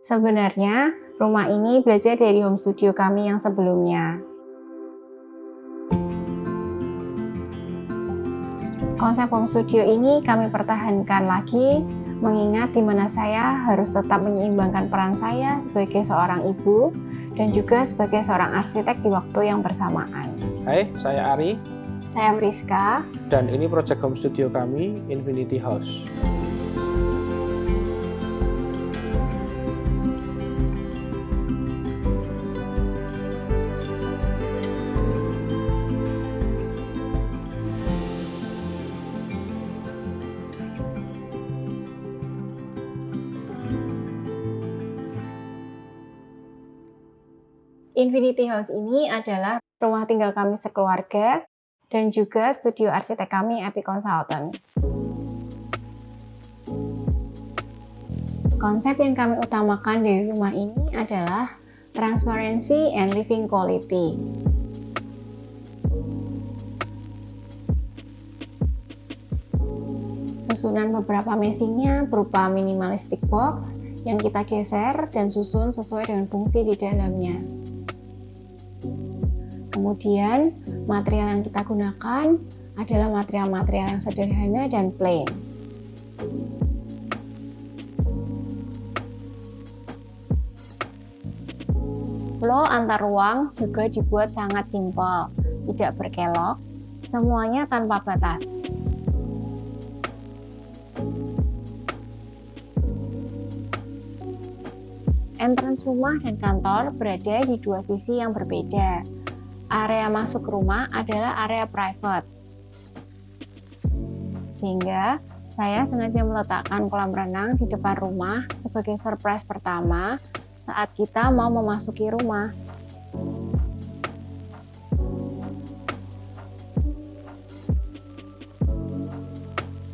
Sebenarnya, rumah ini belajar dari home studio kami yang sebelumnya. Konsep home studio ini kami pertahankan lagi, mengingat di mana saya harus tetap menyeimbangkan peran saya sebagai seorang ibu dan juga sebagai seorang arsitek di waktu yang bersamaan. Hai, saya Ari. Saya Priska. Dan ini proyek home studio kami, Infinity House. Infinity House ini adalah rumah tinggal kami sekeluarga dan juga studio arsitek kami, Epic Consultant. Konsep yang kami utamakan dari rumah ini adalah transparency and living quality. Susunan beberapa mesinnya berupa minimalistic box yang kita geser dan susun sesuai dengan fungsi di dalamnya. Kemudian, material yang kita gunakan adalah material-material yang sederhana dan plain. Flow antar ruang juga dibuat sangat simpel, tidak berkelok, semuanya tanpa batas. Entrance rumah dan kantor berada di dua sisi yang berbeda. Area masuk rumah adalah area private. Sehingga saya sengaja meletakkan kolam renang di depan rumah sebagai surprise pertama saat kita mau memasuki rumah.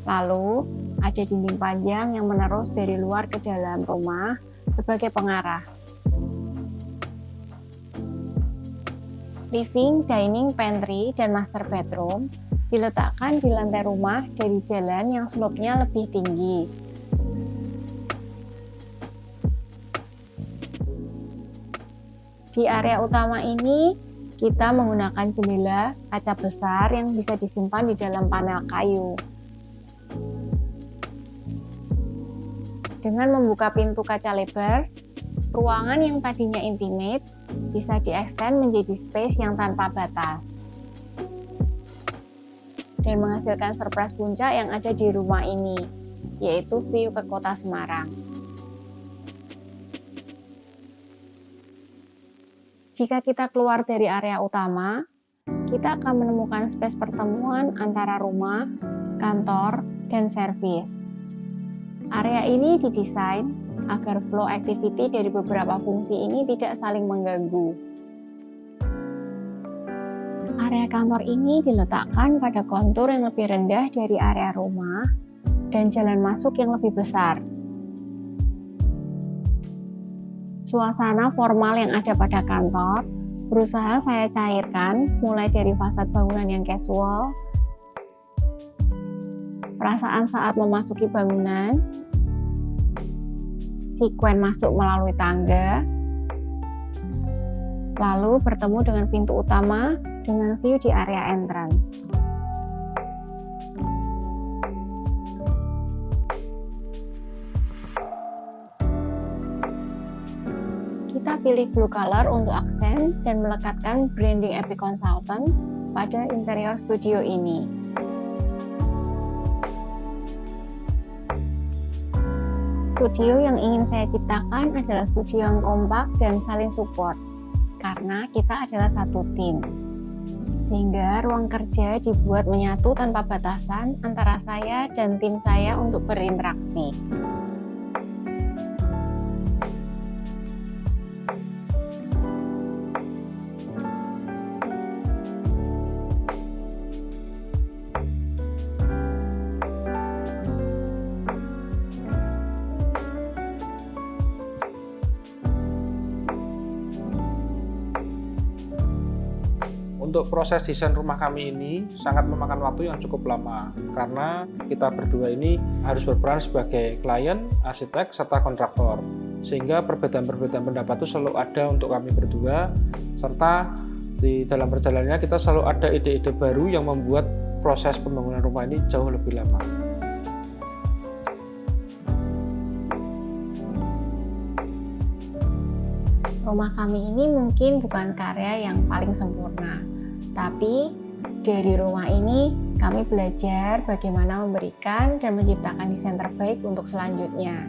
Lalu, ada dinding panjang yang menerus dari luar ke dalam rumah sebagai pengarah. Living, dining, pantry, dan master bedroom diletakkan di lantai rumah dari jalan yang slope-nya lebih tinggi. Di area utama ini, kita menggunakan jendela kaca besar yang bisa disimpan di dalam panel kayu. Dengan membuka pintu kaca lebar, ruangan yang tadinya intimate bisa di-extend menjadi space yang tanpa batas dan menghasilkan surprise puncak yang ada di rumah ini, yaitu view ke kota Semarang. Jika kita keluar dari area utama, kita akan menemukan space pertemuan antara rumah, kantor, dan servis. Area ini didesain agar flow activity dari beberapa fungsi ini tidak saling mengganggu. Area kantor ini diletakkan pada kontur yang lebih rendah dari area rumah dan jalan masuk yang lebih besar. Suasana formal yang ada pada kantor berusaha saya cairkan mulai dari fasad bangunan yang casual, perasaan saat memasuki bangunan, sekuen masuk melalui tangga, lalu bertemu dengan pintu utama dengan view di area entrance. Kita pilih blue color untuk aksen dan melekatkan branding Epic Consultant pada interior studio ini. Studio yang ingin saya ciptakan adalah studio yang kompak dan saling support, karena kita adalah satu tim. Sehingga ruang kerja dibuat menyatu tanpa batasan antara saya dan tim saya untuk berinteraksi. Untuk proses desain rumah kami ini sangat memakan waktu yang cukup lama karena kita berdua ini harus berperan sebagai klien, arsitek, serta kontraktor. sehingga perbedaan-perbedaan pendapat itu selalu ada untuk kami berdua, serta di dalam perjalanannya kita selalu ada ide-ide baru yang membuat proses pembangunan rumah ini jauh lebih lama. Rumah kami ini mungkin bukan karya yang paling sempurna, tapi dari rumah ini kami belajar bagaimana memberikan dan menciptakan desain terbaik untuk selanjutnya.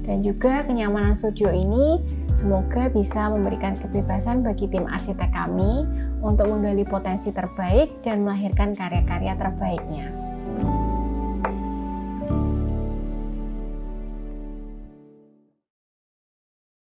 Dan juga kenyamanan studio ini semoga bisa memberikan kebebasan bagi tim arsitek kami untuk menggali potensi terbaik dan melahirkan karya-karya terbaiknya.